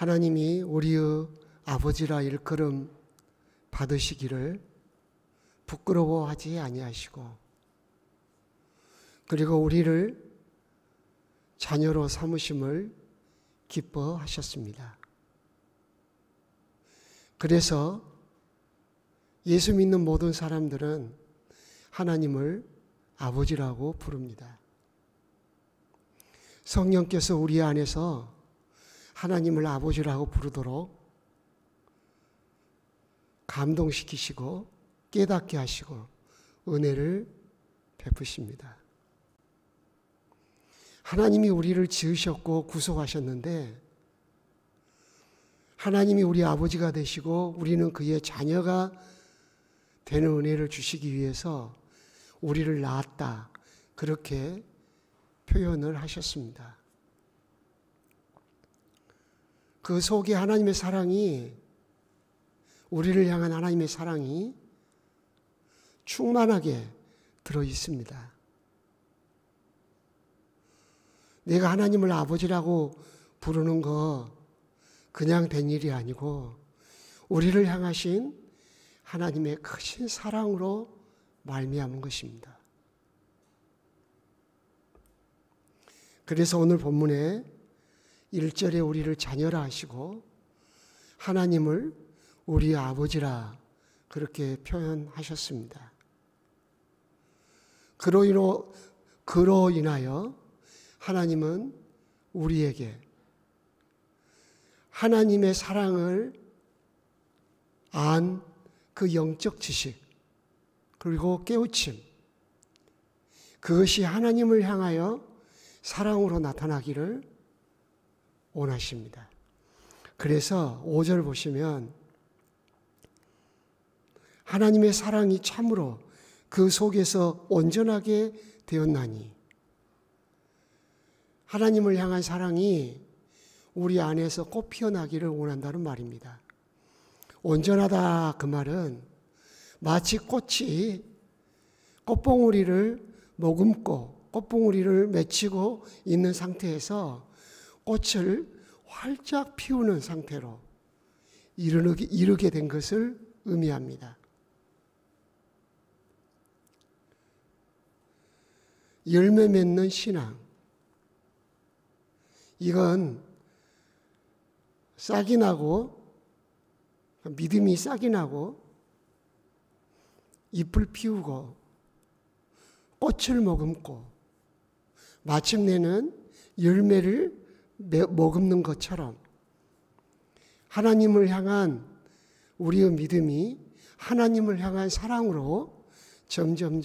하나님이 우리의 아버지라 일컬음 받으시기를 부끄러워하지 아니하시고, 그리고 우리를 자녀로 삼으심을 기뻐하셨습니다. 그래서 예수 믿는 모든 사람들은 하나님을 아버지라고 부릅니다. 성령께서 우리 안에서 하나님을 아버지라고 부르도록 감동시키시고 깨닫게 하시고 은혜를 베푸십니다. 하나님이 우리를 지으셨고 구속하셨는데, 하나님이 우리 아버지가 되시고 우리는 그의 자녀가 되는 은혜를 주시기 위해서 우리를 낳았다, 그렇게 표현을 하셨습니다. 그 속에 하나님의 사랑이, 우리를 향한 하나님의 사랑이 충만하게 들어 있습니다. 내가 하나님을 아버지라고 부르는 거 그냥 된 일이 아니고 우리를 향하신 하나님의 크신 사랑으로 말미암은 것입니다. 그래서 오늘 본문에 1절에 우리를 자녀라 하시고 하나님을 우리 아버지라 그렇게 표현하셨습니다. 그로 인하여 하나님은 우리에게 하나님의 사랑을 안 그 영적 지식, 그리고 깨우침, 그것이 하나님을 향하여 사랑으로 나타나기를 원하십니다. 그래서 5절 보시면 하나님의 사랑이 참으로 그 속에서 온전하게 되었나니, 하나님을 향한 사랑이 우리 안에서 꽃 피어나기를 원한다는 말입니다. 온전하다 그 말은 마치 꽃이 꽃봉오리를 머금고 꽃봉오리를 맺히고 있는 상태에서 꽃을 활짝 피우는 상태로 이르게 된 것을 의미합니다. 열매 맺는 신앙, 이건 싹이 나고, 믿음이 싹이 나고 잎을 피우고 꽃을 머금고 마침내는 열매를 머금는 것처럼 하나님을 향한 우리의 믿음이 하나님을 향한 사랑으로 점점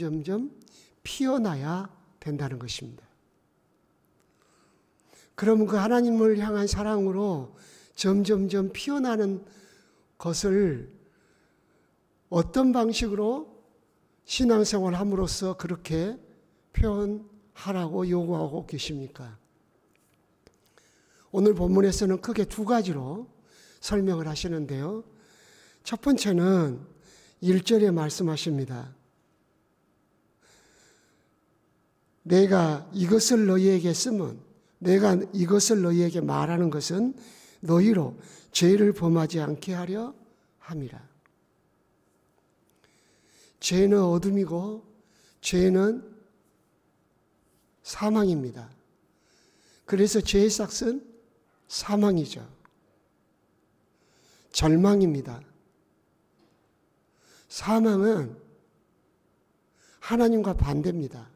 피어나야 된다는 것입니다. 그럼 그 하나님을 향한 사랑으로 점점 피어나는 것을 어떤 방식으로 신앙생활 함으로써 그렇게 표현하라고 요구하고 계십니까? 오늘 본문에서는 크게 두 가지로 설명을 하시는데요. 첫 번째는 1절에 말씀하십니다. 내가 이것을 너희에게 쓰면, 내가 이것을 너희에게 말하는 것은 너희로 죄를 범하지 않게 하려 함이라. 죄는 어둠이고 죄는 사망입니다. 그래서 죄의 싹은 사망이죠. 절망입니다. 사망은 하나님과 반대입니다.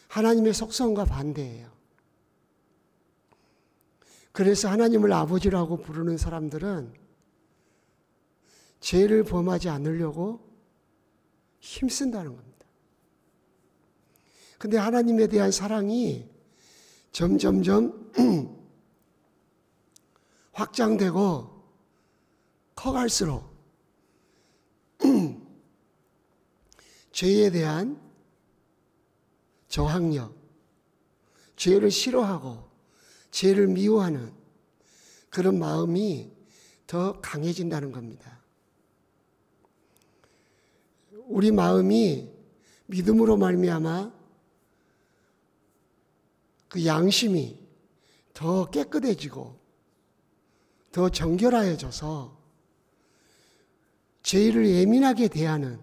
하나님의 속성과 반대예요. 그래서 하나님을 아버지라고 부르는 사람들은 죄를 범하지 않으려고 힘쓴다는 겁니다. 근데 하나님에 대한 사랑이 점점점 확장되고 커갈수록 죄에 대한 저항력, 죄를 싫어하고 죄를 미워하는 그런 마음이 더 강해진다는 겁니다. 우리 마음이 믿음으로 말미암아 그 양심이 더 깨끗해지고 더 정결하여져서 죄를 예민하게 대하는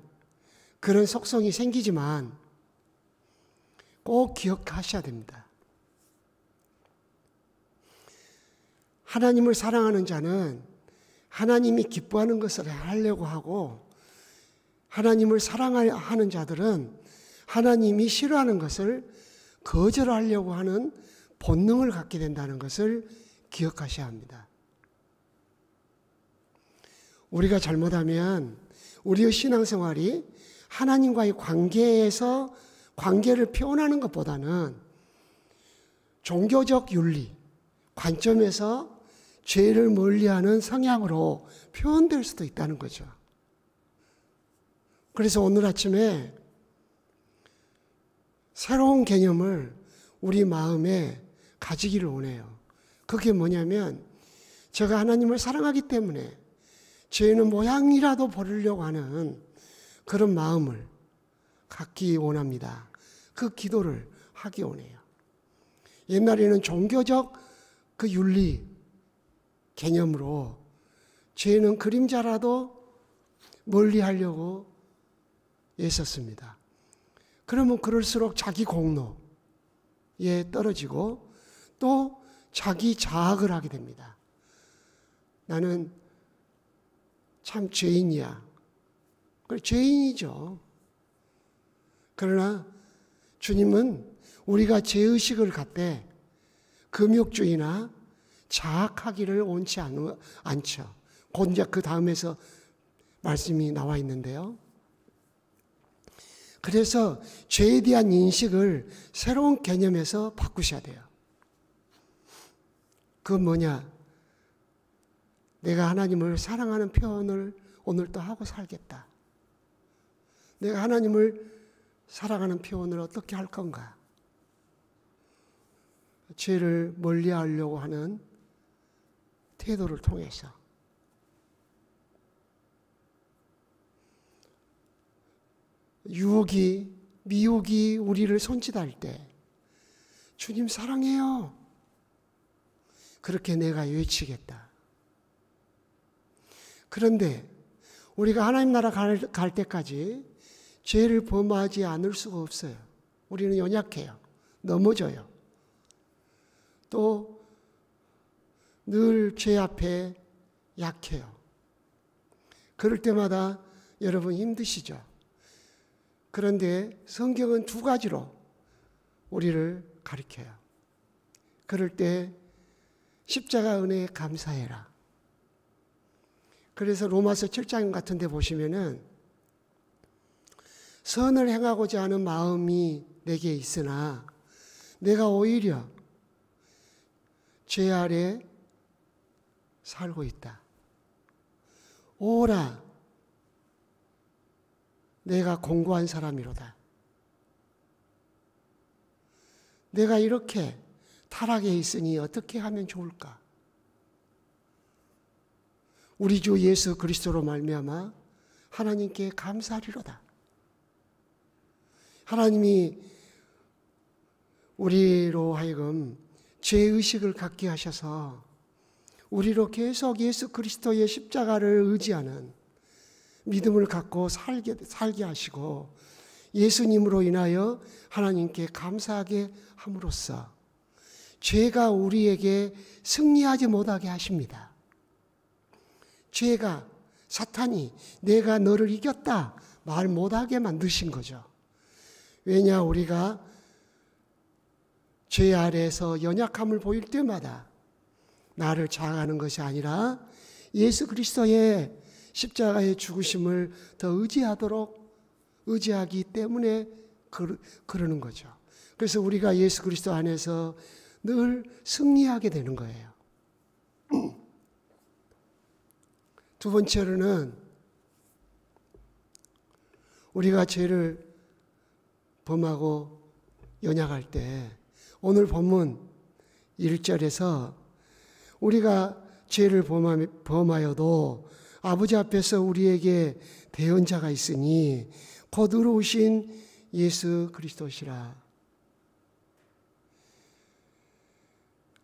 그런 속성이 생기지만 꼭 기억하셔야 됩니다. 하나님을 사랑하는 자는 하나님이 기뻐하는 것을 하려고 하고, 하나님을 사랑하는 자들은 하나님이 싫어하는 것을 거절하려고 하는 본능을 갖게 된다는 것을 기억하셔야 합니다. 우리가 잘못하면 우리의 신앙생활이 하나님과의 관계에서 관계를 표현하는 것보다는 종교적 윤리, 관점에서 죄를 멀리하는 성향으로 표현될 수도 있다는 거죠. 그래서 오늘 아침에 새로운 개념을 우리 마음에 가지기를 원해요. 그게 뭐냐면, 제가 하나님을 사랑하기 때문에 죄는 모양이라도 버리려고 하는 그런 마음을 갖기 원합니다. 그 기도를 하기 원해요. 옛날에는 종교적 그 윤리 개념으로 죄는 그림자라도 멀리 하려고 애썼습니다. 그러면 그럴수록 자기 공로에 떨어지고 또 자기 자학을 하게 됩니다. 나는 참 죄인이야. 그래, 죄인이죠. 그러나 주님은 우리가 죄의식을 갖되 금욕주의나 자학하기를 원치 않죠. 곧 이제 그 다음에서 말씀이 나와 있는데요. 그래서 죄에 대한 인식을 새로운 개념에서 바꾸셔야 돼요. 그건 뭐냐? 내가 하나님을 사랑하는 표현을 오늘 또 하고 살겠다. 내가 하나님을 사랑하는 표현을 어떻게 할 건가? 죄를 멀리하려고 하는 태도를 통해서. 유혹이, 미혹이 우리를 손짓할 때 주님 사랑해요. 그렇게 내가 외치겠다. 그런데 우리가 하나님 나라 갈 때까지 죄를 범하지 않을 수가 없어요. 우리는 연약해요. 넘어져요. 또 늘 죄 앞에 약해요. 그럴 때마다 여러분 힘드시죠? 그런데 성경은 두 가지로 우리를 가르쳐요. 그럴 때 십자가 은혜에 감사해라. 그래서 로마서 7장 같은 데 보시면은 선을 행하고자 하는 마음이 내게 있으나 내가 오히려 죄 아래 살고 있다. 오라, 내가 공고한 사람이로다. 내가 이렇게 타락해 있으니 어떻게 하면 좋을까? 우리 주 예수 그리스도로 말미암아 하나님께 감사하리로다. 하나님이 우리로 하여금 죄의식을 갖게 하셔서 우리로 계속 예수 그리스도의 십자가를 의지하는 믿음을 갖고 살게 하시고 예수님으로 인하여 하나님께 감사하게 함으로써 죄가 우리에게 승리하지 못하게 하십니다. 죄가, 사탄이 내가 너를 이겼다 말 못하게 만드신 거죠. 왜냐, 우리가 죄 아래에서 연약함을 보일 때마다 나를 자아하는 것이 아니라 예수 그리스도의 십자가의 죽으심을 더 의지하기 때문에 그러는 거죠. 그래서 우리가 예수 그리스도 안에서 늘 승리하게 되는 거예요. 두 번째로는 우리가 죄를 범하고 연약할 때 오늘 본문 1절에서 우리가 죄를 범하여도 아버지 앞에서 우리에게 대언자가 있으니 곧 의로우신 예수 그리스도시라.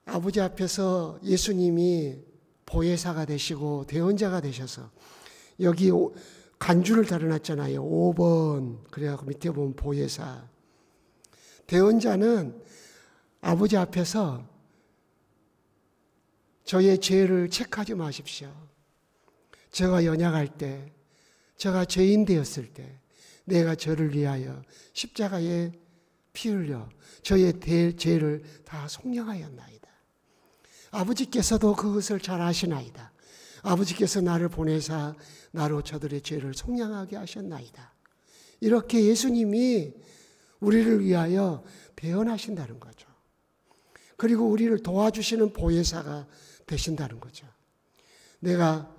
아버지 앞에서 예수님이 보혜사가 되시고 대언자가 되셔서 여기 간주를 달아놨잖아요. 5번. 그래갖고 밑에 보면 보혜사. 대언자는 아버지 앞에서 저의 죄를 체크하지 마십시오. 제가 연약할 때, 제가 죄인 되었을 때 내가 저를 위하여 십자가에 피 흘려 저의 죄를 다 속량하였나이다. 아버지께서도 그것을 잘 아시나이다. 아버지께서 나를 보내사 나로 저들의 죄를 속량하게 하셨나이다. 이렇게 예수님이 우리를 위하여 대언하신다는 거죠. 그리고 우리를 도와주시는 보혜사가 되신다는 거죠. 내가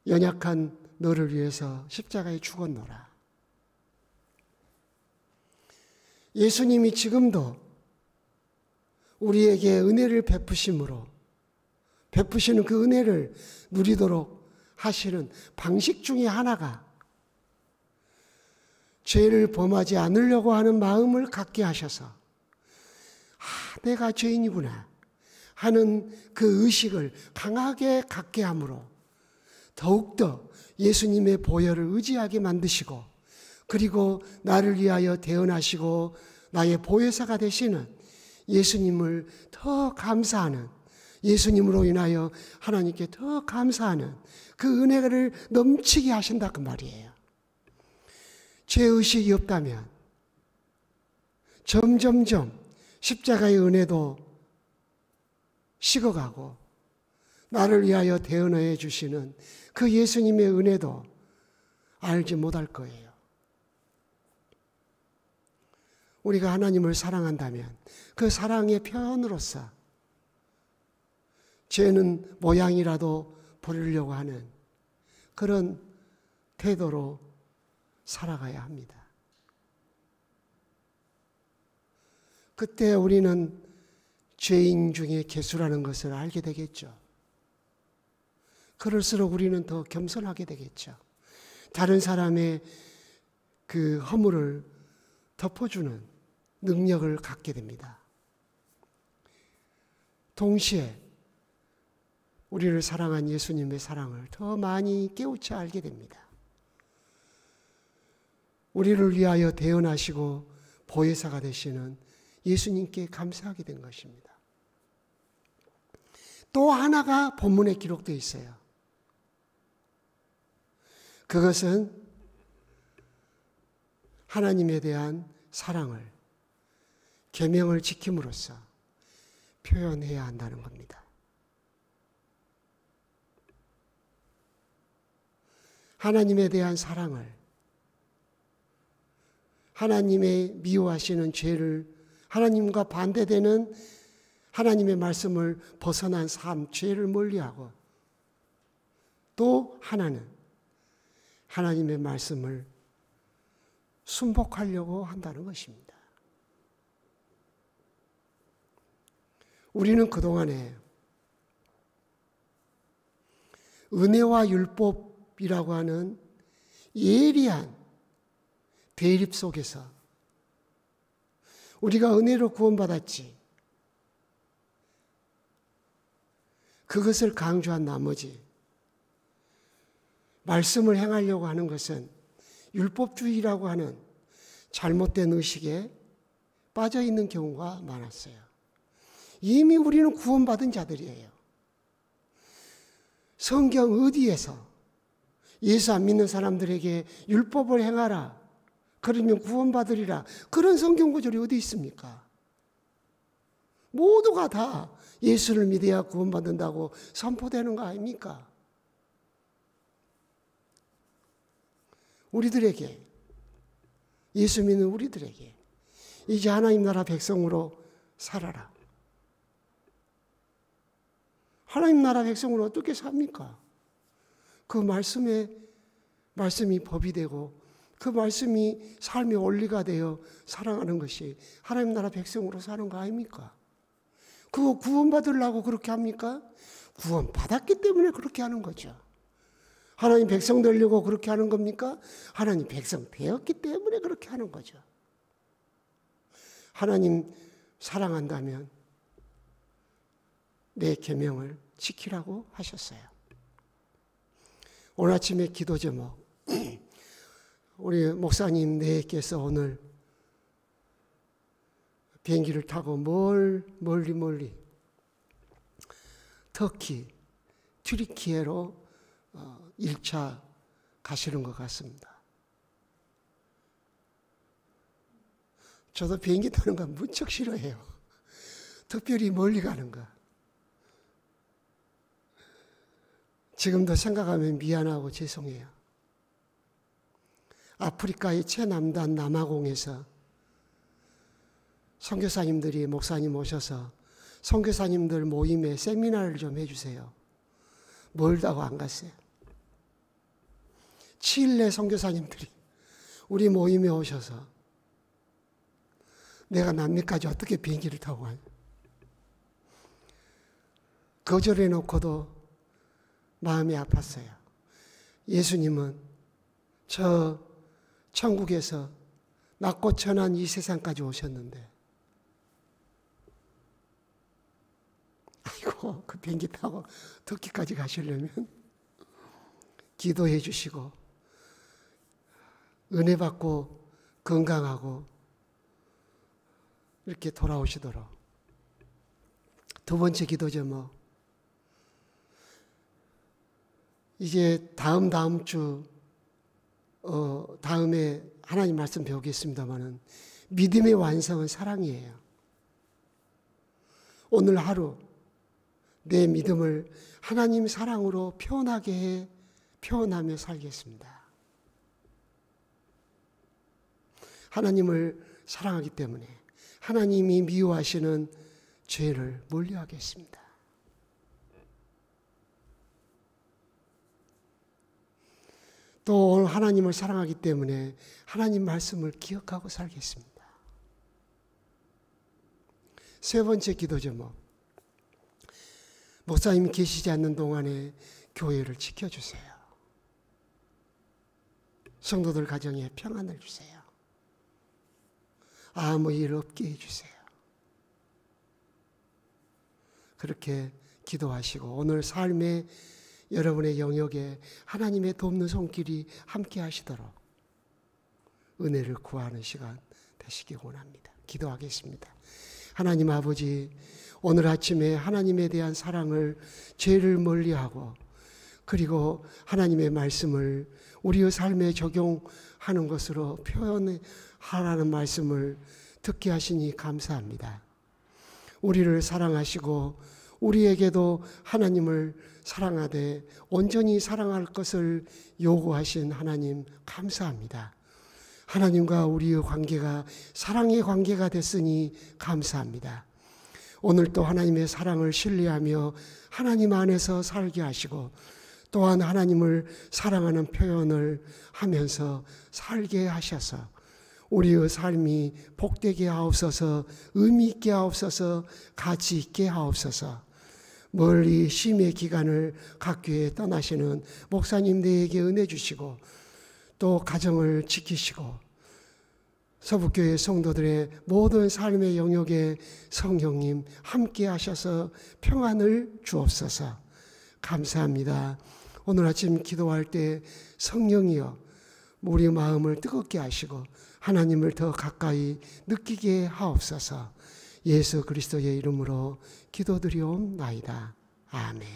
연약한 너를 위해서 십자가에 죽었노라. 예수님이 지금도 우리에게 은혜를 베푸심으로 베푸시는 그 은혜를 누리도록 하시는 방식 중에 하나가 죄를 범하지 않으려고 하는 마음을 갖게 하셔서 내가 죄인이구나 하는 그 의식을 강하게 갖게 함으로 더욱더 예수님의 보혈을 의지하게 만드시고 그리고 나를 위하여 대언하시고 나의 보혜사가 되시는 예수님을 더 감사하는, 예수님으로 인하여 하나님께 더 감사하는 그 은혜를 넘치게 하신다 그 말이에요. 죄의식이 없다면 점점점 십자가의 은혜도 식어가고 나를 위하여 대언해 주시는 그 예수님의 은혜도 알지 못할 거예요. 우리가 하나님을 사랑한다면 그 사랑의 표현으로서 죄는 모양이라도 부리려고 하는 그런 태도로 살아가야 합니다. 그때 우리는 죄인 중에 괴수라는 것을 알게 되겠죠. 그럴수록 우리는 더 겸손하게 되겠죠. 다른 사람의 그 허물을 덮어주는 능력을 갖게 됩니다. 동시에 우리를 사랑한 예수님의 사랑을 더 많이 깨우쳐 알게 됩니다. 우리를 위하여 대언하시고 보혜사가 되시는 예수님께 감사하게 된 것입니다. 또 하나가 본문에 기록되어 있어요. 그것은 하나님에 대한 사랑을, 계명을 지킴으로써 표현해야 한다는 겁니다. 하나님에 대한 사랑을, 하나님의 미워하시는 죄를, 하나님과 반대되는 하나님의 말씀을 벗어난 삶, 죄를 멀리하고 또 하나는 하나님의 말씀을 순복하려고 한다는 것입니다. 우리는 그동안에 은혜와 율법이라고 하는 예리한 대립 속에서 우리가 은혜로 구원받았지, 그것을 강조한 나머지 말씀을 행하려고 하는 것은 율법주의라고 하는 잘못된 의식에 빠져 있는 경우가 많았어요. 이미 우리는 구원받은 자들이에요. 성경 어디에서 예수 안 믿는 사람들에게 율법을 행하라, 그러면 구원받으리라, 그런 성경 구절이 어디 있습니까? 모두가 다 예수를 믿어야 구원받는다고 선포되는 거 아닙니까? 우리들에게, 예수 믿는 우리들에게 이제 하나님 나라 백성으로 살아라. 하나님 나라 백성으로 어떻게 삽니까? 그 말씀이 법이 되고 그 말씀이 삶의 원리가 되어 살아가는 것이 하나님 나라 백성으로 사는 거 아닙니까? 그거 구원받으려고 그렇게 합니까? 구원받았기 때문에 그렇게 하는 거죠. 하나님 백성 되려고 그렇게 하는 겁니까? 하나님 백성 되었기 때문에 그렇게 하는 거죠. 하나님 사랑한다면 내 계명을 지키라고 하셨어요. 오늘 아침에 기도 제목, 우리 목사님 네께서 오늘 비행기를 타고 멀리 터키, 튀르키예로 1차 가시는 것 같습니다. 저도 비행기 타는 거 무척 싫어해요. 특별히 멀리 가는 거. 지금도 생각하면 미안하고 죄송해요. 아프리카의 최남단 남아공에서 선교사님들이 목사님 오셔서 선교사님들 모임에 세미나를 좀 해주세요. 멀다고 안 갔어요. 칠레 선교사님들이 우리 모임에 오셔서 내가 남미까지 어떻게 비행기를 타고 가냐. 거절해놓고도 마음이 아팠어요. 예수님은 저 천국에서 낮고 천한 이 세상까지 오셨는데 아이고 그 비행기 타고 터키까지 가시려면 기도해 주시고 은혜 받고 건강하고 이렇게 돌아오시도록. 두 번째 기도 제목, 이제 다음 주 다음에 하나님 말씀 배우겠습니다마는 믿음의 완성은 사랑이에요. 오늘 하루 내 믿음을 하나님 사랑으로 표현하며 살겠습니다. 하나님을 사랑하기 때문에 하나님이 미워하시는 죄를 멀리하겠습니다. 또 오늘 하나님을 사랑하기 때문에 하나님 말씀을 기억하고 살겠습니다. 세 번째 기도 제목, 목사님이 계시지 않는 동안에 교회를 지켜주세요. 성도들 가정에 평안을 주세요. 아무 일 없게 해주세요. 그렇게 기도하시고 오늘 삶의 여러분의 영역에 하나님의 돕는 손길이 함께 하시도록 은혜를 구하는 시간 되시기 원합니다. 기도하겠습니다. 하나님 아버지, 오늘 아침에 하나님에 대한 사랑을 죄를 멀리하고 그리고 하나님의 말씀을 우리의 삶에 적용하는 것으로 표현하라는 말씀을 듣게 하시니 감사합니다. 우리를 사랑하시고 우리에게도 하나님을 사랑하되 온전히 사랑할 것을 요구하신 하나님 감사합니다. 하나님과 우리의 관계가 사랑의 관계가 됐으니 감사합니다. 오늘도 하나님의 사랑을 신뢰하며 하나님 안에서 살게 하시고 또한 하나님을 사랑하는 표현을 하면서 살게 하셔서 우리의 삶이 복되게 하옵소서, 의미 있게 하옵소서, 가치 있게 하옵소서. 멀리 쉼의 기간을 각 교회에 떠나시는 목사님들에게 은혜 주시고 또 가정을 지키시고 서북교회 성도들의 모든 삶의 영역에 성령님 함께 하셔서 평안을 주옵소서. 감사합니다. 오늘 아침 기도할 때 성령이여 우리 마음을 뜨겁게 하시고 하나님을 더 가까이 느끼게 하옵소서. 예수 그리스도의 이름으로 기도드리옵나이다. 아멘.